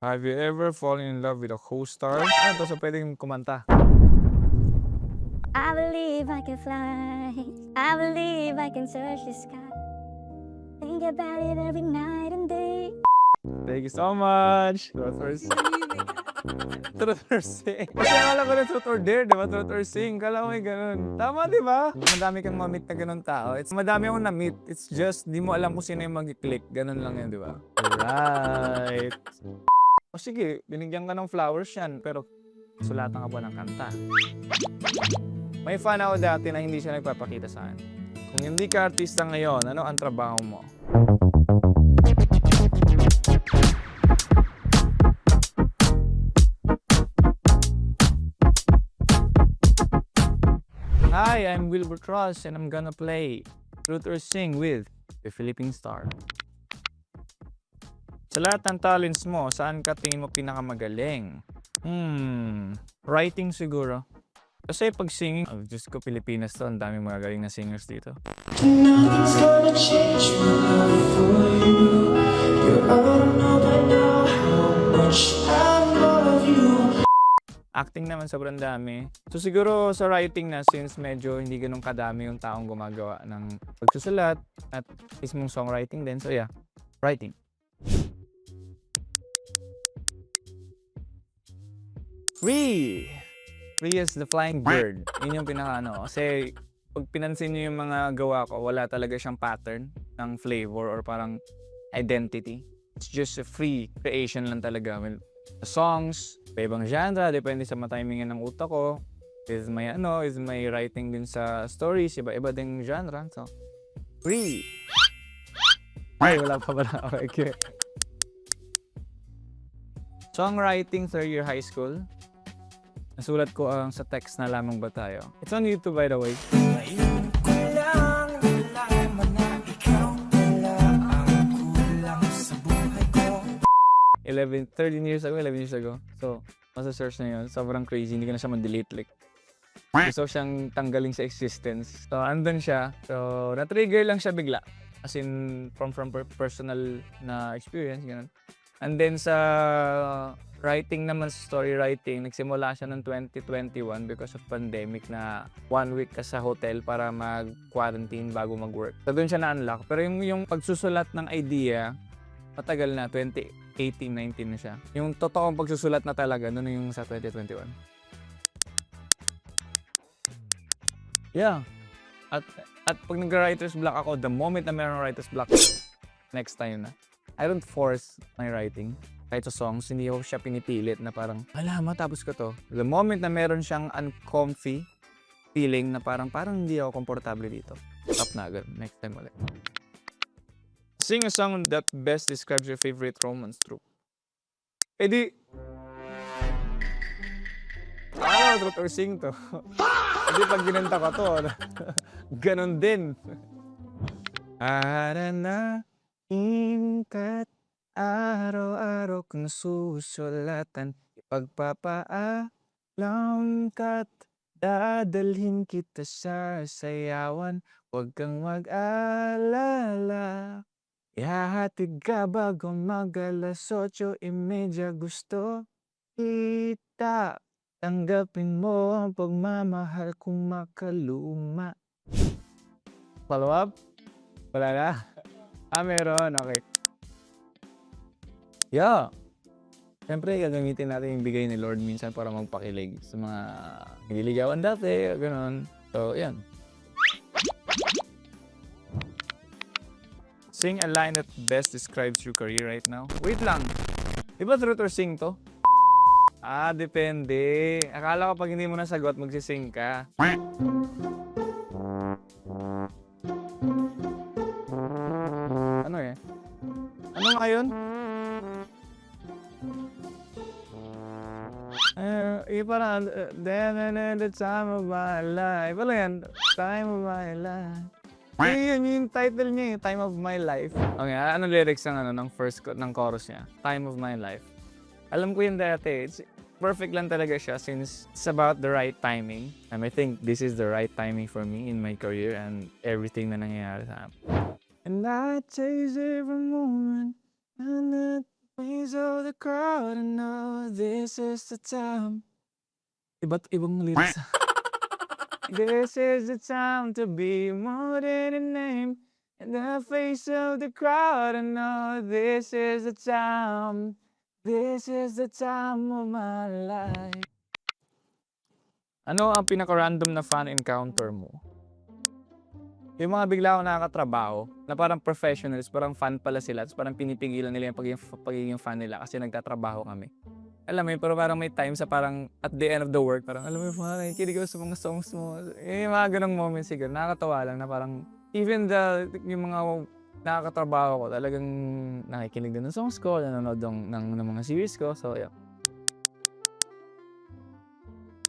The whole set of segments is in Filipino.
Have you ever fallen in love with a co-star? Ano to? So pwedeng kumanta. I believe I can fly. I believe I can touch the sky. Think about it every night and day. Thank you so much. Truth or sing. Truth or sing. Kasi akala ko na truth or dare, di ba? Truth or sing. Kala ko may ganun. Tama, di ba? Madami kang ma-meet na ganun tao. Madami akong na-meet. It's just, di mo alam kung sino yung mag-click. Ganun lang yun, di ba? Alright. O sige, binigyan ka ng flowers yan. Pero sulatan ka ba ng kanta? May fan ako dati na hindi siya nagpapakita sa akin. Kung hindi ka artista ngayon, ano ang trabaho mo? Hi, I'm Wilbur Cross and I'm gonna play Truth or Sing with the Philippine Star. Sa lahat ng talents mo, saan ka tingin mo pinakamagaling? Writing siguro. Kasi pag singing, Diyos ko, Pilipinas to, ang daming mga galing na singers dito. Nothing's gonna change my love for you. You ought to know by now how much I love you. Acting naman sobrang dami. So siguro sa writing na, since medyo hindi ganun kadami yung taong gumagawa ng pagsusulat at mismong songwriting din. So yeah, writing. Free! Free as the flying bird. Yun yung pinaka-ano. Kasi pag pinansin nyo yung mga gawa ko, wala talaga siyang pattern ng flavor or parang identity. It's just a free creation lang talaga. Well, the songs, ibang genre, depende sa matimingan ng utak ko. Is my writing din sa stories, iba-iba ding genre. So, free! Ay, wala pa pala. Okay. Songwriting, third year high school. Nasulat ko ang sa text na Lamang Ba Tayo. It's on YouTube, by the way. Ngayon ko lang nalaman na ikaw pala ang kulang sa buhay ko. 13 years ago. So, masa-search na yun. Sobrang crazy. Hindi ko na siya ma-delete. Like, gusto siyang tanggalin sa existence. So, andun siya. So, na-trigger lang siya bigla. As in, from personal na experience. Ganun. And then sa writing naman, story writing, nagsimula siya ng 2021 because of pandemic na 1 week ka sa hotel para mag-quarantine bago mag-work. So doon siya na-unlock. Pero yung pagsusulat ng idea, matagal na, 2018-19 na siya. Yung totoong pagsusulat na talaga, noon yung sa 2021. Yeah. At pag nag-writer's block ako, the moment na meron writer's block, next time na. I don't force my writing. Kahit sa songs, hindi ako siya pinipilit na parang, matapos ko to. The moment na meron siyang uncomfy feeling na parang hindi ako komportable dito. Stop na agad. Next time ulit. Sing a song that best describes your favorite romance trope. Eh di... truth or sing to. Eh di pag ginanta ko to, ganon din. Arana. Ingkat, araw-araw kong susulatan, ipagpapaalam ka't dadalhin kita sa sayawan. Huwag kang mag-alala, ihahatid ka bago mag-alas 8:30. Gusto kita, tanggapin mo ang pagmamahal kong makaluma. Follow up? Wala na? Meron. Okay. Yeah. Siyempre, gagamitin natin yung bigay ni Lord minsan para magpakilig sa mga nililigawan dati, gano'n. So, yan. Sing a line that best describes your career right now. Wait lang. Di ba truth or sing to? Depende. Akala ko pag hindi mo nasagot, magsising ka. Ano nga yun? Parang, the time of my life. Ano yan? Time of my life. Yun yung title niya, Time of My Life. Okay, ano lyrics ng first ng chorus niya? Time of My Life. Alam ko yun dati. It's perfect lang talaga siya since it's about the right timing. And I think this is the right timing for me in my career and everything na nangyayari sa akin. And I chase every moment, and Face of the crowd, I know this is the time. Iba't ibang lyrics. This is the time to be more than a name. In the face of the crowd, I know this is the time. This is the time of my life. Ano ang pinaka-random na fan encounter mo? Yung mga bigla akong nakakatrabaho na parang professionals, parang fan pala sila, tapos parang pinipigilan nila yung pagiging fan nila kasi nagtatrabaho kami. Alam mo yun, pero parang may time sa parang at the end of the work, parang alam mo yung parang nakikinig ako sa mga songs mo. Yung mga ganong moments siguro, nakakatawa lang na parang even yung mga nakakatrabaho ko, talagang nakikinig din ng songs ko, nanonood ng mga series ko, so yeah.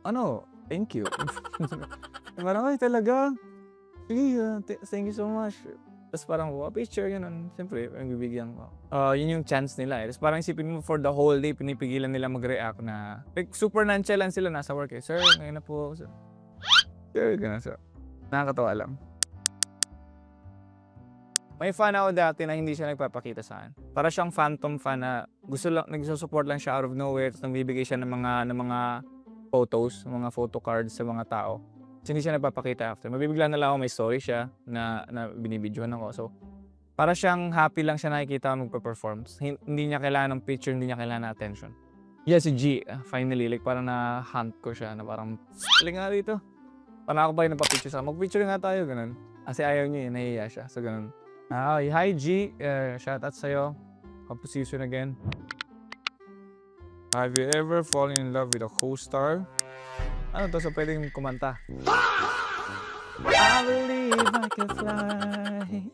Ano, thank you. Parang ay talaga. Sige, thank you so much. Tapos parang, picture, yun. Siyempre, ang bibigyan ko. Yun yung chance nila eh. Tapos parang isipin mo for the whole day, pinipigilan nila mag-react na, like, super nonchalant sila nasa work eh. Sir, ngayon na po. Sir, gano'n, sir. Nakakatawa lang. May fan ako dati na hindi siya nagpapakita sa akin. Para siyang phantom fan na nagsusupport lang siya out of nowhere, tapos nagbibigay siya ng mga photos, mga photo cards sa mga tao. Kasi hindi siya nagpapakita after. Mabibigla na lang ako may story siya na binibidyohan ako. So, para siyang happy lang siya nakikita magpa-perform. Hindi niya kailangan ng picture, hindi niya kailangan ng attention. Yeah, si G, finally, like parang na-hunt ko siya na parang, sali nga dito. Parang ako ba yung nagpa-picture sa mag-picture nga tayo, ganun. Kasi ayaw niya nahihiya siya. So, ganun. Hi G, shoutout sa'yo. Hope to see you soon again. Have you ever fallen in love with a co-star? Ano to? So pwedeng kumanta. I believe I can fly.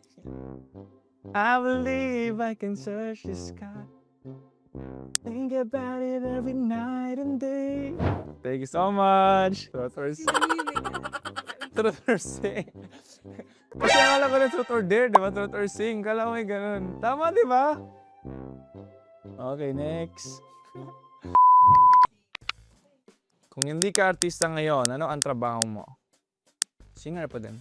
I believe I can search the sky. Think about it every night and day. Thank you so much. Truth or sing. Kasi akala ko na truth or dare, di ba? Truth or sing. Kala ko may ganun. Tama, di ba? Okay, next. Kung hindi ka artista ngayon, ano ang trabaho mo? Singer pa din.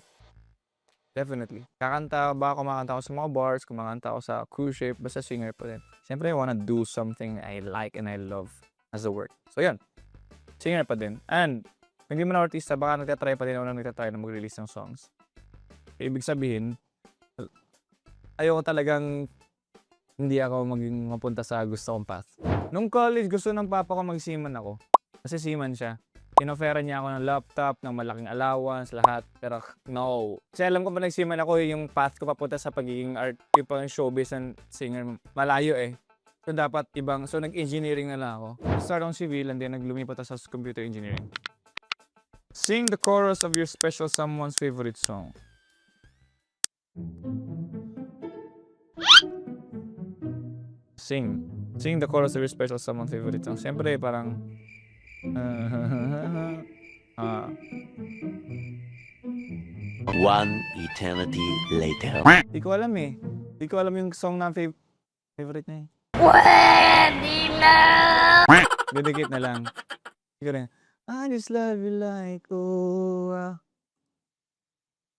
Definitely. Kakanta ba, kumakanta ako sa mga bars, kumakanta ako sa cruise ship, basta singer pa din. Siyempre, I wanna do something I like and I love as a work. So, yun. Singer pa din. And, kung hindi mo na artista, baka nagtatry pa din ako na nagtatry na mag-release ng songs. Ibig sabihin, ayoko talagang hindi ako maging mapunta sa gusto kong path. Nung college, gusto ng papa ko mag-seaman ako. Kasi seaman siya. Inofferan niya ako ng laptop, ng malaking allowance, lahat. Pero no. Kasi alam ko pa nag-seaman ako, yung path ko papunta sa pagiging art, yung pang showbiz and singer, malayo eh. So dapat ibang, so nag-engineering na lang ako. Start on civil and then naglumipat ako sa computer engineering. Sing the chorus of your special someone's favorite song. Sing the chorus of your special someone's favorite song. Siyempre parang One eternity later. Di ko alam eh. Di ko alam yung song na favorite niya eh. Pwede na! Dedicate na lang. Di ko rin. I just love you like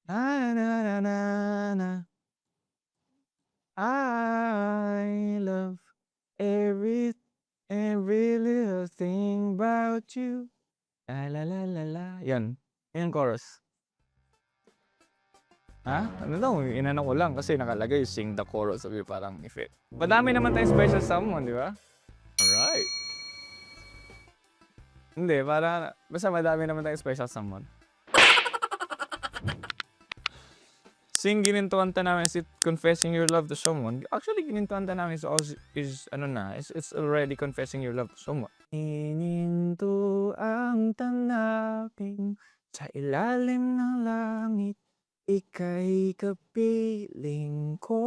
na na na na na. I love every little thing about you. La la la la la. Yan. Yan chorus. Ha? Ano daw? Inano ko lang kasi nakalagay sing the chorus of you parang if it. Madami naman tayong special someone, di ba? Alright. Hindi, basta madami naman tayong special someone. Sing ginintuan ta namin is it confessing your love to someone. Actually, ginintuan ta namin is it's already confessing your love to someone. Hininto ang tanaping sa ilalim ng langit. Ika'y kapiling ko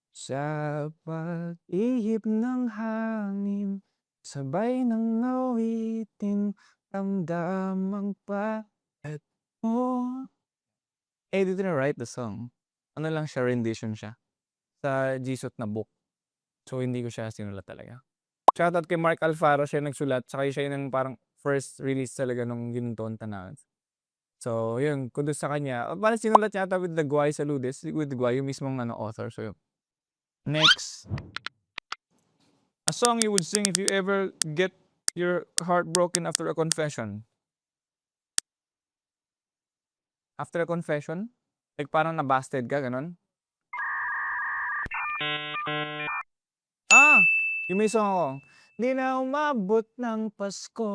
sa pag-ihip ng hangin. Sabay ng awitin, damdamang paat mo. I didn't write the song. Ano lang siya, rendition siya. Sa Jisoo na book. So, hindi ko siya sinulat talaga. Shoutout kay Mark Alfaro, siya nagsulat. Saka siya yung parang first release talaga nung Ginintuan ta namin. So, yun, kudos sa kanya. Parang sinulat niya ata with the Guay Saludes. With the Guay, yung mismong author. So, yun. Next. A song you would sing if you ever get your heart broken after a confession. After a confession? Like parang nabasted ka, ganun? Ah! Yung may song ako. Di na umabot ng Pasko.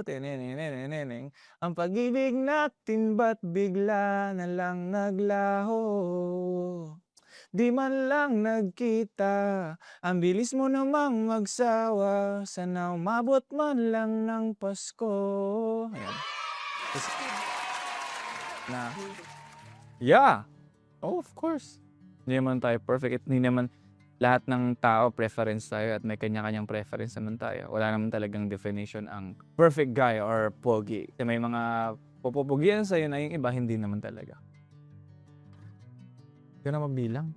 Tinininininining. Ang pag-ibig natin ba't bigla na lang naglaho? Di man lang nagkita. Ang bilis mo namang magsawa. Sana umabot man lang ng Pasko. Ayan. Na. Yeah. Oh, of course. Hindi naman tayo perfect. Hindi naman lahat ng tao preference tayo at may kanya-kanyang preference naman tayo. Wala naman talagang definition ang perfect guy or pogi. Kasi may mga pupupugian sa'yo na yung iba, hindi naman talaga. Hindi ko na mabilang.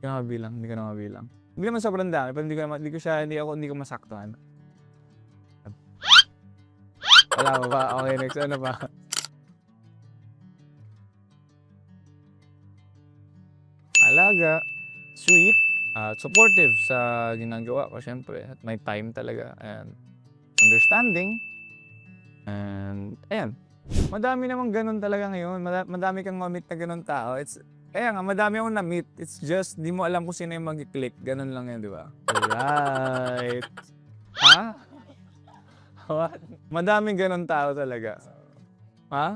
Hindi ko na mabilang. Hindi naman sobrang dami, pero hindi ko masaktuhan. Wala pa ba? Okay, next. Ano pa? Alaga, sweet, supportive sa ginagawa ko, syempre. At may time talaga. And understanding. And, ayan. Madami namang ganun talaga ngayon. Madami kang ma-meet na ganun tao. Kaya nga, madami akong na-meet. It's just, di mo alam kung sino yung mag-click. Ganun lang yan, di ba? Right. Ha? What? Madaming ganun tao talaga. Ha?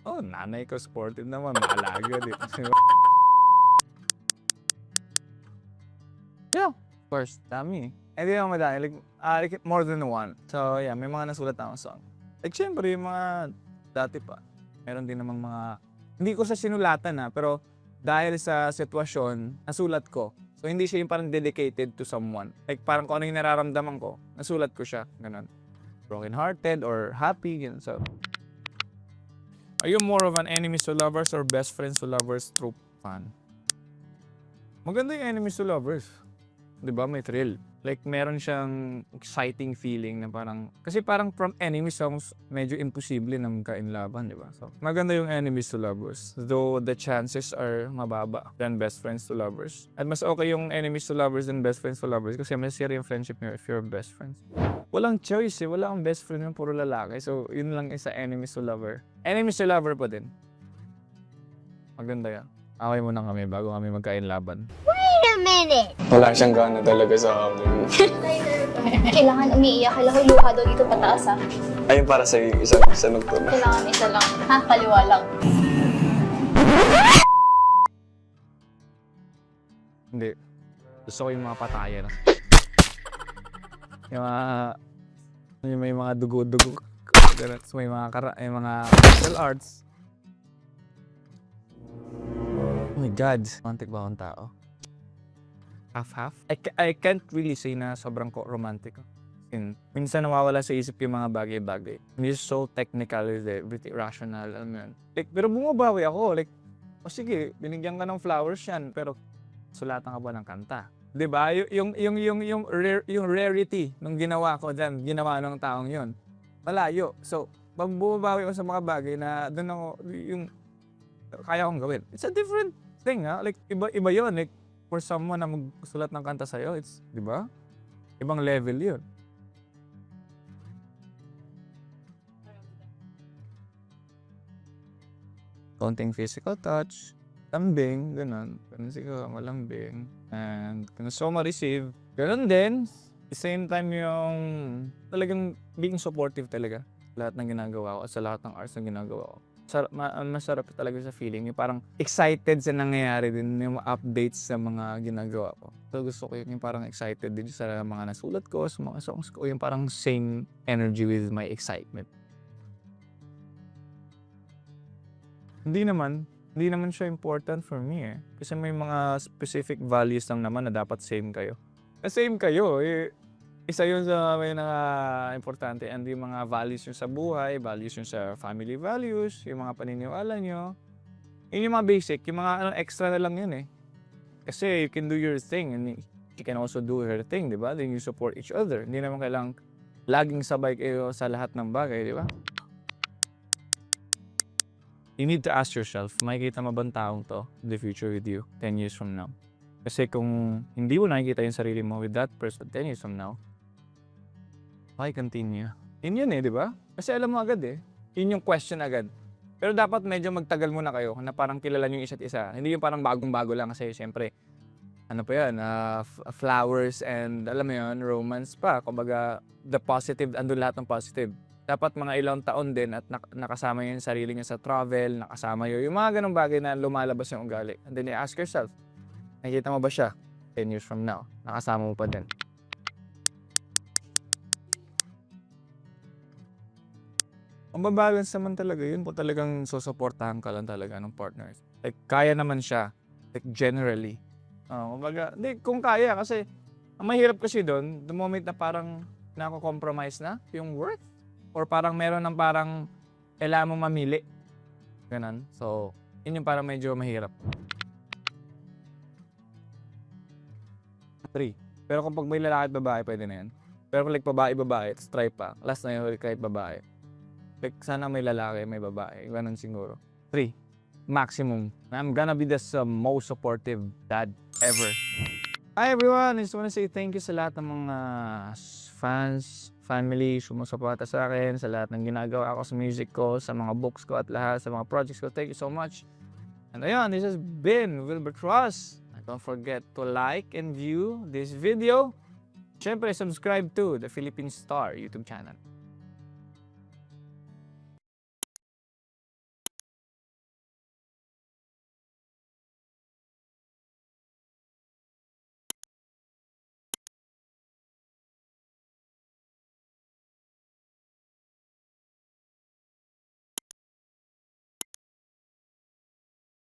Oh, nanay ko supportive naman. Maalaga, di ba? Yeah, of course. Dami. Hindi naman madami. Like more than one. So, yeah, may mga nasulat na akong song. Like, syempre, yung mga dati pa. Meron din namang mga... Hindi ko sa sinulatan pero dahil sa sitwasyon, nasulat ko. So, hindi siya yung parang dedicated to someone. Like, parang kung ano yung nararamdaman ko, nasulat ko siya. Ganun. Broken-hearted or happy. Ganun. So, are you more of an enemies to lovers or best friends to lovers troop fan? Maganda yung enemies to lovers. 'Di ba? May thrill. Like, meron siyang exciting feeling na parang... Kasi parang from enemies songs, medyo imposible na magka-inlaban, 'di ba? So, maganda yung enemies to lovers. Though the chances are mababa than best friends to lovers. At mas okay yung enemies to lovers than best friends to lovers kasi mas serious yung friendship niyo if you're best friends. Walang choice eh. Wala kang best friend yung puro lalaki. So, yun lang isa enemies to lover. Enemies to lover pa din. Maganda yan. Away muna kami bago kami magkainlaban. Wala siyang gana talaga sa amin. Kailangan umiiyak. Kailangan luha daw dito pataas ha. Ayun para sa isang nocturne. Kailangan isa lang. Ha? Kaliwa lang. Hindi. Gusto ko yung mga patayan. Yung may mga dugo-dugo. So, may mga martial arts. Oh my God. Romantic ba akong tao? Half-half? I can't really say na sobrang romantic. Minsan nawawala sa isip yung mga bagay-bagay. Hindi so technical, everything rational, alam mo yun. Like, pero bumabawi ako. Like, sige, binigyan ka ng flowers yan, pero sulatan ka ba ng kanta? Diba? Yung rarity nung ginawa ko dyan, ginawa ng taong yun. Malayo. So, pag bumabawi ko sa mga bagay na doon ako, yung kaya kong gawin. It's a different thing, ha? Like, iba yun. Like, for someone na magsulat ng kanta sa'yo, it's, di ba? Ibang level yun. Konting physical touch, lambing, ganun. Ganun siguro, malambing. And kung gusto ko ma-receive, ganun din. At the same time yung talagang being supportive talaga. Lahat ng ginagawa ko at sa lahat ng arts na ginagawa ko. Masarap talaga sa feeling. Yung parang excited sa nangyayari din, yung updates sa mga ginagawa ko. So gusto ko yung parang excited din sa mga nasulat ko, sa mga songs ko. Yung parang same energy with my excitement. Hindi naman siya important for me eh. Kasi may mga specific values lang naman na dapat same kayo. Same kayo eh. Isa yun sa may importante and yung mga values nyo sa buhay, values nyo sa family values, yung mga paniniwala nyo. Yun yung mga basic, yung mga extra na lang yun eh. Kasi you can do your thing and she can also do her thing, di ba? Then you support each other. Hindi naman kailangang laging sabay kayo sa lahat ng bagay, di ba? You need to ask yourself, makikita mo bang taong to in the future with you 10 years from now? Kasi kung hindi mo nakikita yung sarili mo with that person 10 years from now, why continue? Yun eh, di ba? Kasi alam mo agad eh. Yun yung question agad. Pero dapat medyo magtagal muna kayo na parang kilala nyo yung isa't isa. Hindi yung parang bagong-bago lang kasi syempre, ano pa yan, flowers and alam mo yun, romance pa. Kumbaga, the positive, andun lahat ng positive. Dapat mga ilang taon din at nakasama yun yung sarili niya sa travel, nakasama yun. Yung mga ganong bagay na lumalabas yung ugali. And then you ask yourself, nakikita mo ba siya 10 years from now? Nakasama mo pa din. Ang babalance naman talaga yun kung talagang susuportahan ka lang talaga ng partner. Like, kaya naman siya. Like, generally. Kumbaga, hindi, kung kaya kasi, ang mahirap kasi doon, the moment na parang nako-compromise na yung worth, or parang meron ng parang kailangan mong mamili. Ganun. So, yun yung parang medyo mahirap. 3. Pero kung pag may lalaki at babae, pwede na yan. Pero kung like babae, tapos try pa. Last na yun, kahit babae. Like, sana may lalaki, may babae. Ganun siguro. 3. Maximum. I'm gonna be the most supportive dad ever. Hi everyone! I just wanna say thank you sa lahat ng mga fans, family, sumusuporta sa akin, sa lahat ng ginagawa ko sa music ko, sa mga books ko at lahat, sa mga projects ko. Thank you so much. And ayun, this has been Wilbert Ross. And don't forget to like and view this video. Siyempre, subscribe to the Philippine Star YouTube channel.